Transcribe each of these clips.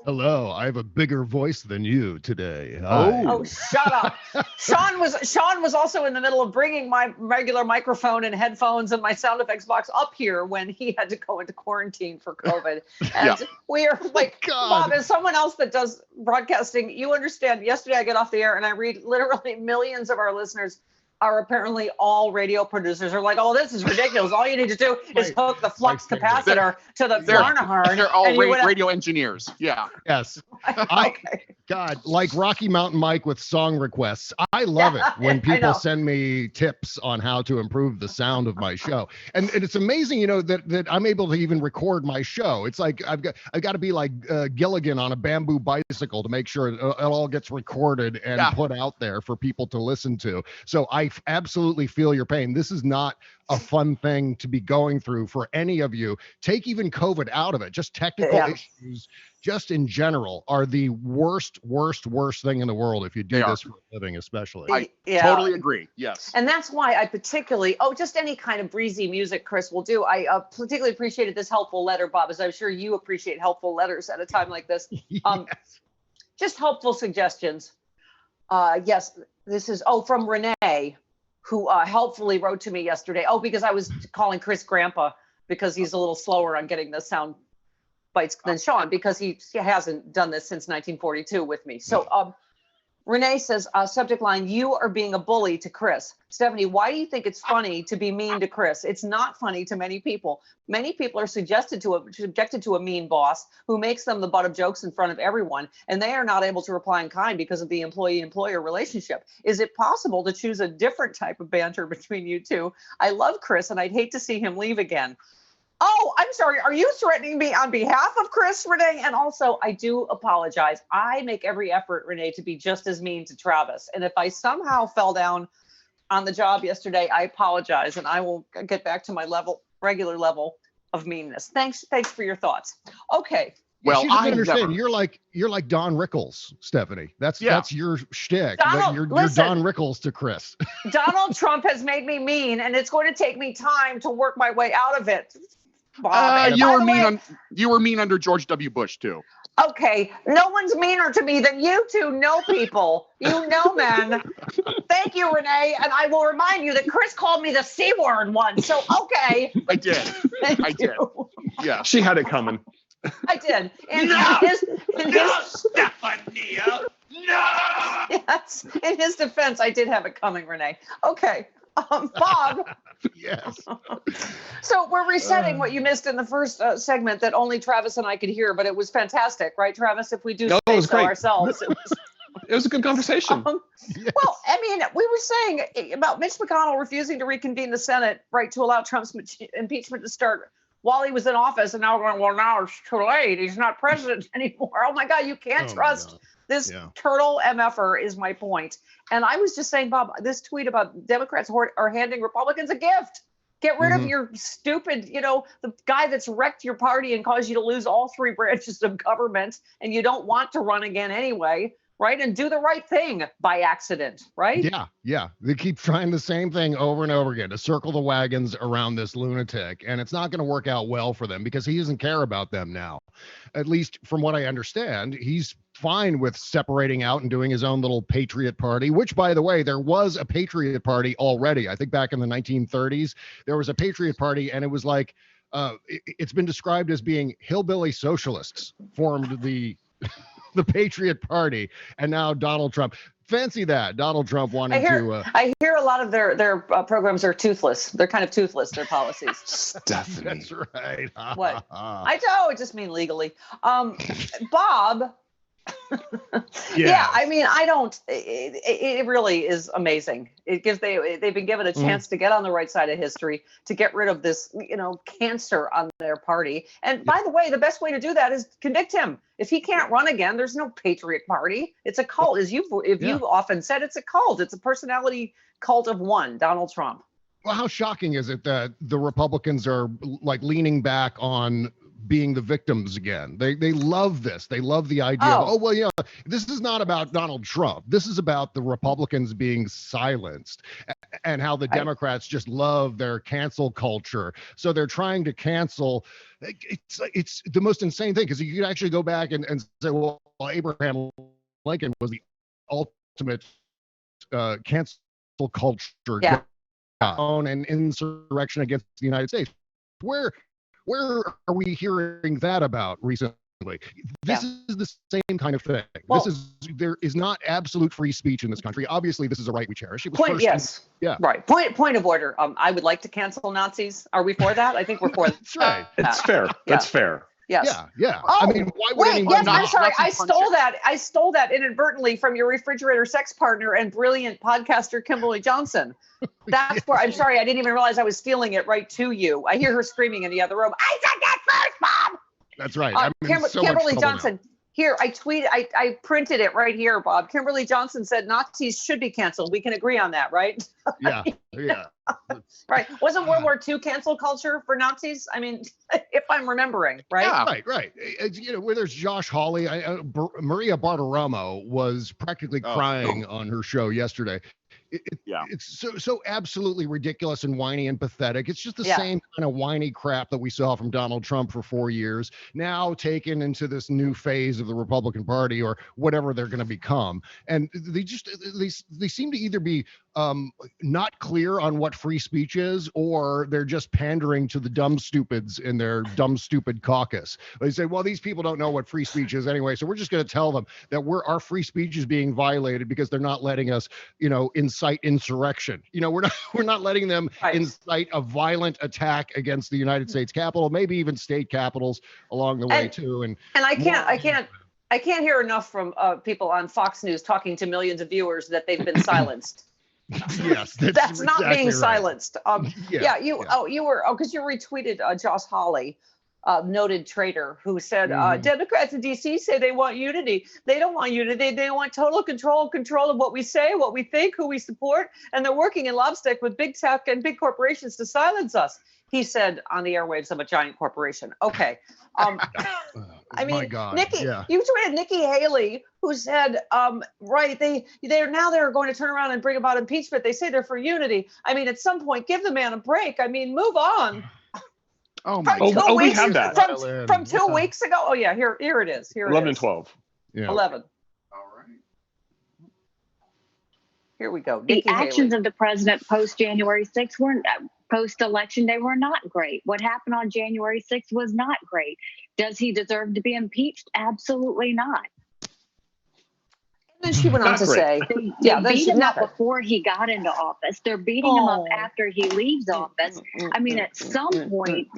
Hello, I have a bigger voice than you today. Oh, shut up. Sean was also in the middle of bringing my regular microphone and headphones and my sound effects box up here when he had to go into quarantine for COVID. And we are like, Bob, as someone else that does broadcasting, you understand, yesterday I get off the air and I read literally millions of our listeners are apparently all radio producers are like, oh, this is ridiculous. All you need to do is hook the flux capacitor to the Varnahard. They're all radio engineers. Yeah. Yes. God, like Rocky Mountain Mike with song requests. I love it when people send me tips on how to improve the sound of my show. And it's amazing, that I'm able to even record my show. It's like I've got to be like Gilligan on a bamboo bicycle to make sure it all gets recorded and put out there for people to listen to. So I absolutely feel your pain. This is not a fun thing to be going through for any of you. Take even COVID out of it. Just technical issues, just in general, are the worst thing in the world if you do this for a living, especially. I totally agree. Yes. And that's why I particularly, just any kind of breezy music Chris will do. I particularly appreciated this helpful letter, Bob, as I'm sure you appreciate helpful letters at a time like this. Just helpful suggestions. Yes, this is, from Renee, who helpfully wrote to me yesterday. Because I was calling Chris Grandpa because he's a little slower on getting the sound bites than Sean because he hasn't done this since 1942 with me. So Renee says, subject line, you are being a bully to Chris. Stephanie, why do you think it's funny to be mean to Chris? It's not funny to many people. Many people are subjected to a mean boss who makes them the butt of jokes in front of everyone, and they are not able to reply in kind because of the employee-employer relationship. Is it possible to choose a different type of banter between you two? I love Chris, and I'd hate to see him leave again. Oh, I'm sorry. Are you threatening me on behalf of Chris, Renee? And also, I do apologize. I make every effort, Renee, to be just as mean to Travis. And if I somehow fell down on the job yesterday, I apologize, and I will get back to my regular level of meanness. Thanks for your thoughts. Okay. Well, I understand. You're like Don Rickles, Stephanie. That's your shtick. You're Don Rickles to Chris. Donald Trump has made me mean, and it's going to take me time to work my way out of it. Bob, you were mean under George W. Bush too. Okay, no one's meaner to me than you two know people. You know men. Thank you, Renee. And I will remind you that Chris called me the C word once. So okay. I did. I did. Yeah. She had it coming. I did. And Stephanie. No. Yes. In his defense, I did have it coming, Renee. Okay. Bob. Yes. So we're resetting what you missed in the first segment that only Travis and I could hear, but it was fantastic, right, Travis? If we do say so ourselves. It was a good conversation. Well, I mean, we were saying about Mitch McConnell refusing to reconvene the Senate, right, to allow Trump's impeachment to start while he was in office, and now we're going, well, now it's too late. He's not president anymore. Oh, my God, you can't trust this turtle MFer is my point. And I was just saying, Bob, this tweet about Democrats are handing Republicans a gift. Get rid of your stupid, the guy that's wrecked your party and caused you to lose all three branches of government, and you don't want to run again anyway. Right. And do the right thing by accident. Right. Yeah. They keep trying the same thing over and over again to circle the wagons around this lunatic. And it's not going to work out well for them because he doesn't care about them now. At least from what I understand, he's fine with separating out and doing his own little Patriot Party, which, by the way, there was a Patriot Party already. I think back in the 1930s, there was a Patriot Party, and it was like it's been described as being hillbilly socialists formed the Patriot Party, and now Donald Trump. Fancy that, Donald Trump wanting to. I hear a lot of their programs are toothless. They're kind of toothless, their policies. Stephanie. That's right. What? I don't. I just mean legally. Bob. Yeah, I mean, I don't. It really is amazing. It gives they've been given a chance to get on the right side of history, to get rid of this, cancer on their party. And by the way, the best way to do that is convict him. If he can't run again, there's no Patriot Party. It's a cult, as you've often said. It's a cult. It's a personality cult of one, Donald Trump. Well, how shocking is it that the Republicans are like leaning back on being the victims again. They love this. They love the idea of, oh, well, you know, this is not about Donald Trump. This is about the Republicans being silenced and how the Democrats just love their cancel culture. So they're trying to cancel. It's the most insane thing, because you could actually go back and say, well, Abraham Lincoln was the ultimate cancel culture and insurrection against the United States. Where are we hearing that about recently? This is the same kind of thing. Well, there is not absolute free speech in this country. Obviously, this is a right we cherish. It was right. Point of order. I would like to cancel Nazis. Are we for that? I think we're for that. That's right. It's fair. Yeah. That's fair. Yes. Yeah. Oh, I mean, why would anyone? Yes, I'm sorry. I stole that inadvertently from your refrigerator sex partner and brilliant podcaster Kimberly Johnson. That's where I'm sorry. I didn't even realize I was stealing it right to you. I hear her screaming in the other room. I said that first, Bob. That's right. Kimberly Johnson. Now. Here, I printed it right here, Bob. Kimberly Johnson said Nazis should be canceled. We can agree on that, right? Yeah. Right. Wasn't World War II cancel culture for Nazis? I mean, if I'm remembering, right? Yeah. Right. You know, where there's Josh Hawley, Maria Bartiromo was practically crying on her show yesterday. It's so absolutely ridiculous and whiny and pathetic. It's just the same kind of whiny crap that we saw from Donald Trump for 4 years, now taken into this new phase of the Republican Party or whatever they're going to become. And they seem to either be not clear on what free speech is, or they're just pandering to the dumb stupids in their dumb stupid caucus. They say, well, these people don't know what free speech is anyway, so we're just going to tell them that our free speech is being violated because they're not letting us, incite insurrection. We're not letting them incite a violent attack against the United States Capitol, maybe even state capitals along the way too. And I can't hear enough from people on Fox News talking to millions of viewers that they've been silenced. Yes, that's not exactly being right. Silenced. Because you retweeted Josh Hawley, noted traitor, who said Democrats in D.C. say they want unity. They don't want unity. They want total control of what we say, what we think, who we support, and they're working in lobstick with big tech and big corporations to silence us. He said on the airwaves of a giant corporation. Okay. I mean, Nikki, you tweeted Nikki Haley, who said, they're going to turn around and bring about impeachment. They say they're for unity. I mean, at some point, give the man a break. I mean, move on. Oh my God. We have that. From 2 weeks ago. Oh yeah, here it is. Here 11 and 12. Yeah. 11. All right. Here we go. The actions of the president post January 6th weren't post-election. They were not great. What happened on January 6th was not great. Does he deserve to be impeached? Absolutely not. And then she went on to say, they beat him up before he got into office. They're beating him up after he leaves office. I mean, at some point,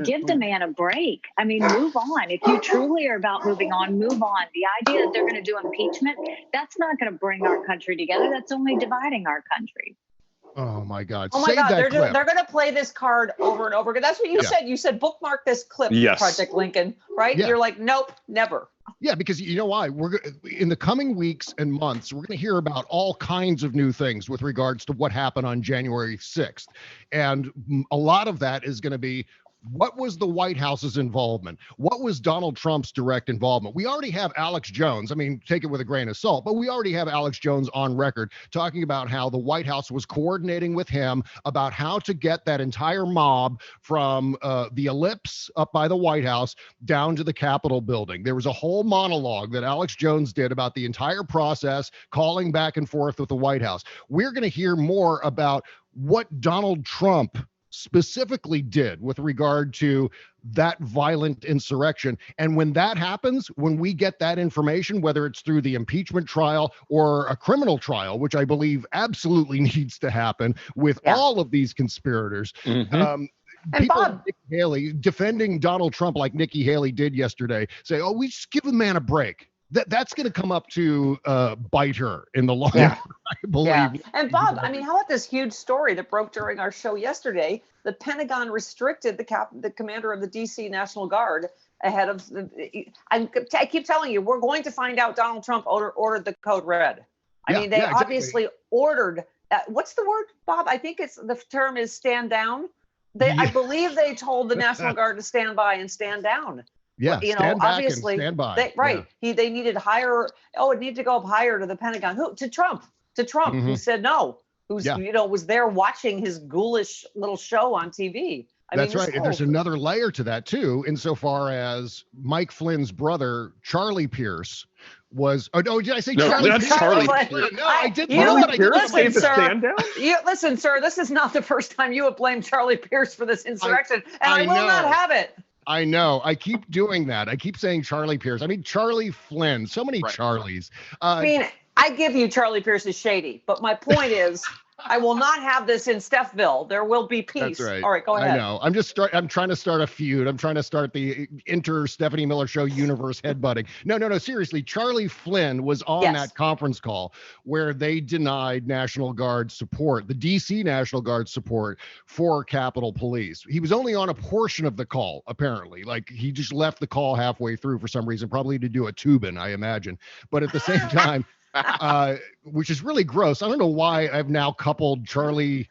give the man a break. I mean, move on. If you truly are about moving on, move on. The idea that they're going to do impeachment, that's not going to bring our country together. That's only dividing our country. Oh my God! Oh my God! They're going to play this card over and over again. That's what you said. You said bookmark this clip, Project Lincoln, right? Yeah. You're like, nope, never. Yeah, because you know why? We're in the coming weeks and months, we're going to hear about all kinds of new things with regards to what happened on January 6th, and a lot of that is going to be, what was the White House's involvement? What was Donald Trump's direct involvement? We already have Alex Jones. I mean, take it with a grain of salt, but we already have Alex Jones on record talking about how the White House was coordinating with him about how to get that entire mob from the ellipse up by the White House down to the Capitol building. There was a whole monologue that Alex Jones did about the entire process, calling back and forth with the White House. We're going to hear more about what Donald Trump specifically did with regard to that violent insurrection. And when that happens, when we get that information, whether it's through the impeachment trial or a criminal trial, which I believe absolutely needs to happen with all of these conspirators, and people Bob, like Nikki Haley defending Donald Trump like Nikki Haley did yesterday say, oh, we just give the man a break. That's going to come up to bite her in the long run, I believe. Yeah. And Bob, I mean, how about this huge story that broke during our show yesterday? The Pentagon restricted the commander of the D.C. National Guard ahead of I keep telling you, we're going to find out Donald Trump ordered the code red. I mean, they obviously ordered. What's the word, Bob? I think the term is stand down. I believe they told the National Guard to stand by and stand down. Yeah, stand back obviously, and stand by. They needed higher. Oh, it needed to go up higher to the Pentagon. To Trump, who said no, who's was there watching his ghoulish little show on TV. That's right. And there's another layer to that too, insofar as Mike Flynn's brother, Charlie Pierce, was. Oh no, did I say Charlie? That's Charlie. No, I did. Listen, sir. Listen, sir. This is not the first time you have blamed Charlie Pierce for this insurrection, and I will not have it. I know. I keep doing that. I keep saying Charlie Pierce. I mean, Charlie Flynn. So many Charlies. I mean, I give you Charlie Pierce is shady, but my point is, I will not have this in Steffville. There will be peace. That's right. All right, go ahead. I know. I'm trying to start a feud. I'm trying to start the Stephanie Miller Show universe headbutting. No. Seriously, Charlie Flynn was on that conference call where they denied National Guard support, the DC National Guard support for Capitol Police. He was only on a portion of the call, apparently. Like, he just left the call halfway through for some reason, probably to do a Tubin, I imagine. But at the same time, which is really gross. I don't know why I've now coupled Charlie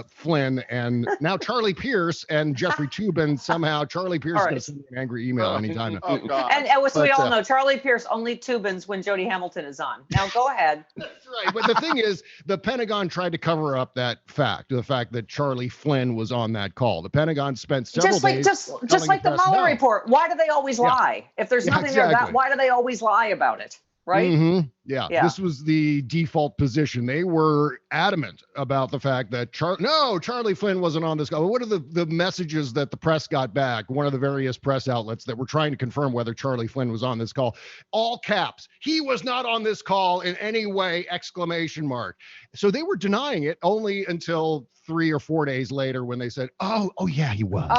Flynn and now Charlie Pierce and Jeffrey Tubin. Somehow Charlie Pierce is going to send me an angry email anytime. And so we all know Charlie Pierce only Tubins when Jody Hamilton is on. Now go ahead. That's right. But the thing is, the Pentagon tried to cover up that fact, the fact that Charlie Flynn was on that call. The Pentagon spent several days just like the Mueller report. Why do they always lie? If there's nothing there, why do they always lie about it? Right? Mm-hmm. Yeah, this was the default position. They were adamant about the fact that Charlie Flynn wasn't on this call. What are the messages that the press got back? One of the various press outlets that were trying to confirm whether Charlie Flynn was on this call. All caps. He was not on this call in any way! ! So they were denying it only until 3 or 4 days later when they said, oh yeah, he was.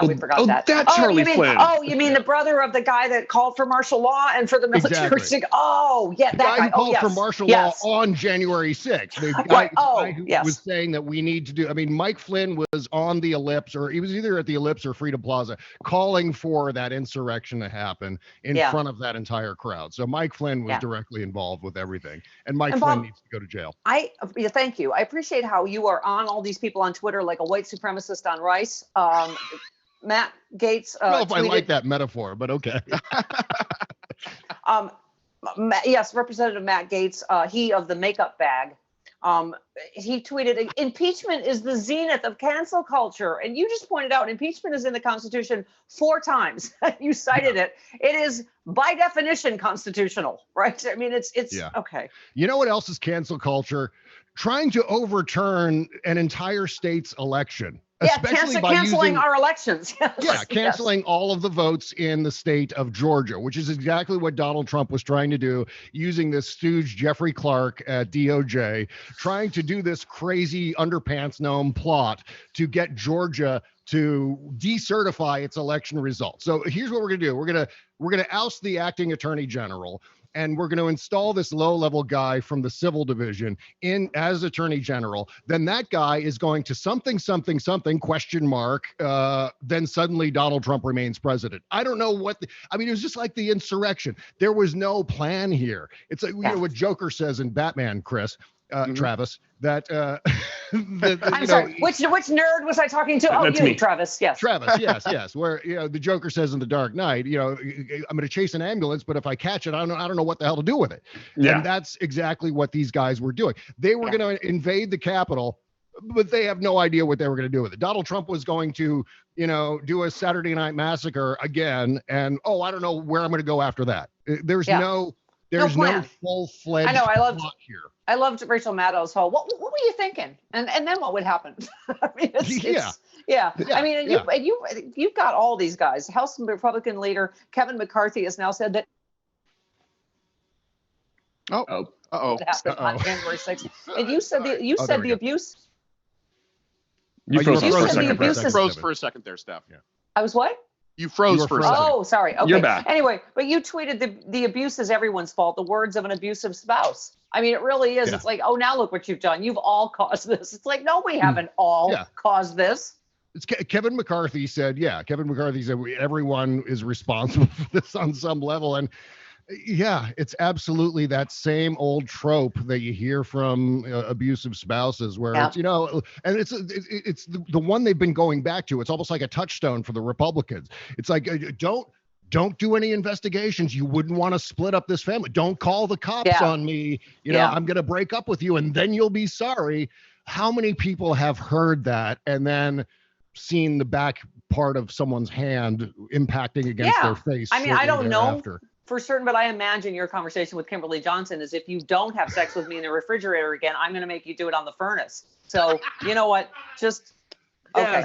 We forgot that. That's Charlie Flynn. You mean the brother of the guy that called for martial law and for the military? Exactly. That guy who called for martial law on January 6th. The guy who was saying that we need to do. I mean, Mike Flynn was on the Ellipse, or he was either at the Ellipse or Freedom Plaza, calling for that insurrection to happen in front of that entire crowd. So Mike Flynn was directly involved with everything, and Flynn Bob, needs to go to jail. Thank you. I appreciate how you are on all these people on Twitter like a white supremacist on rice. Matt Gaetz. I don't know if I like that metaphor, but okay. Yes, Representative Matt Gaetz, he of the makeup bag, he tweeted, impeachment is the zenith of cancel culture. And you just pointed out impeachment is in the Constitution 4 times. You cited it. It is by definition constitutional, right? I mean, it's okay. You know what else is cancel culture? Trying to overturn an entire state's election. Especially by canceling our elections. Canceling all of the votes in the state of Georgia, which is exactly what Donald Trump was trying to do, using this stooge Jeffrey Clark at DOJ, trying to do this crazy underpants gnome plot to get Georgia to decertify its election results. So here's what we're going to do. We're going to oust the acting attorney general, and we're going to install this low-level guy from the civil division in as attorney general. Then that guy is going to something, question mark. Then suddenly Donald Trump remains president. I don't know what, it was just like the insurrection. There was no plan here. It's like, you know what Joker says in Batman, Chris, Travis, that I'm sorry, which nerd was I talking to? Oh, you, Travis. Yes. Travis. Yes. Where the Joker says in The Dark Knight, I'm going to chase an ambulance, but if I catch it, I don't know what the hell to do with it. Yeah. And that's exactly what these guys were doing. They were going to invade the Capitol, but they have no idea what they were going to do with it. Donald Trump was going to, do a Saturday Night Massacre again, and I don't know where I'm going to go after that. There's no full-fledged plot here. I loved Rachel Maddow's whole, what were you thinking? And then what would happen? I mean, I mean, you've got all these guys. House Republican leader Kevin McCarthy has now said that. What happened on January 6th? And you said the abuse. You froze for a second there, Steph. Yeah. I was what? You froze for a second. Oh, sorry. Okay. You're back. Anyway, but you tweeted the abuse is everyone's fault. The words of an abusive spouse. I mean, it really is. Yeah. It's like, now look what you've done. You've all caused this. It's like, no, we haven't all caused this. It's Kevin McCarthy said, everyone is responsible for this on some level. And Yeah, it's absolutely that same old trope that you hear from abusive spouses, where it's, and it's the one they've been going back to. It's almost like a touchstone for the Republicans. It's like, don't do any investigations. You wouldn't want to split up this family. Don't call the cops on me. I'm going to break up with you and then you'll be sorry. How many people have heard that and then seen the back part of someone's hand impacting against their face? I mean, I don't know thereafter? For certain, but I imagine your conversation with Kimberly Johnson is, if you don't have sex with me in the refrigerator again, I'm going to make you do it on the furnace. So you know what? Just okay.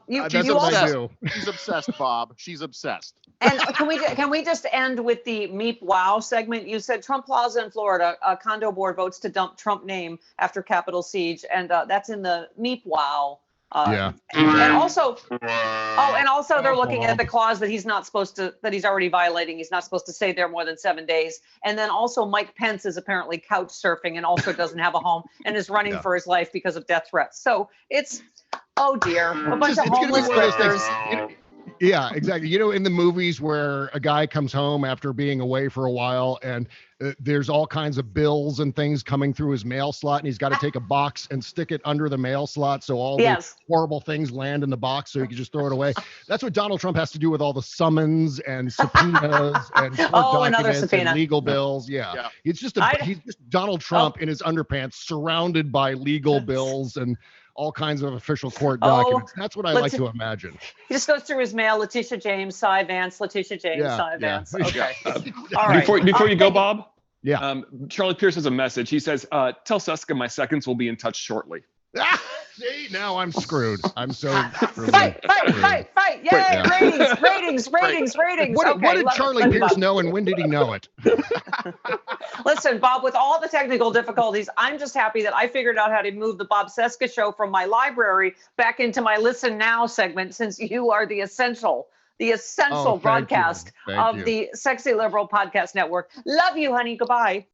She's obsessed, Bob. She's obsessed. And can we just end with the Meep Wow segment? You said Trump Plaza in Florida, a condo board votes to dump Trump name after Capitol siege, and that's in the Meep Wow. And also they're looking at the clause that he's already violating. He's not supposed to stay there more than 7 days. And then also Mike Pence is apparently couch surfing and also doesn't have a home and is running for his life because of death threats. So it's, oh dear, a bunch of homeless grifters. Yeah, exactly. In the movies where a guy comes home after being away for a while and there's all kinds of bills and things coming through his mail slot, and he's got to take a box and stick it under the mail slot so all the horrible things land in the box so he can just throw it away. That's what Donald Trump has to do with all the summons and subpoenas and documents and legal bills. Yeah. He's just Donald Trump in his underpants, surrounded by legal bills and all kinds of official court documents. That's what I like to imagine. He just goes through his mail. Letitia James, Cy Vance, Letitia James, Cy Vance. Okay. All right. Before you go, Bob. Yeah. Charlie Pierce has a message. He says, tell Cesca my seconds will be in touch shortly. See, now I'm screwed. I'm so fight. Yay, ratings. What did Charlie Pierce know, and when did he know it? Listen, Bob, with all the technical difficulties, I'm just happy that I figured out how to move the Bob Cesca Show from my library back into my Listen Now segment, since you are the essential broadcast of the Sexy Liberal Podcast Network. Love you, honey. Goodbye.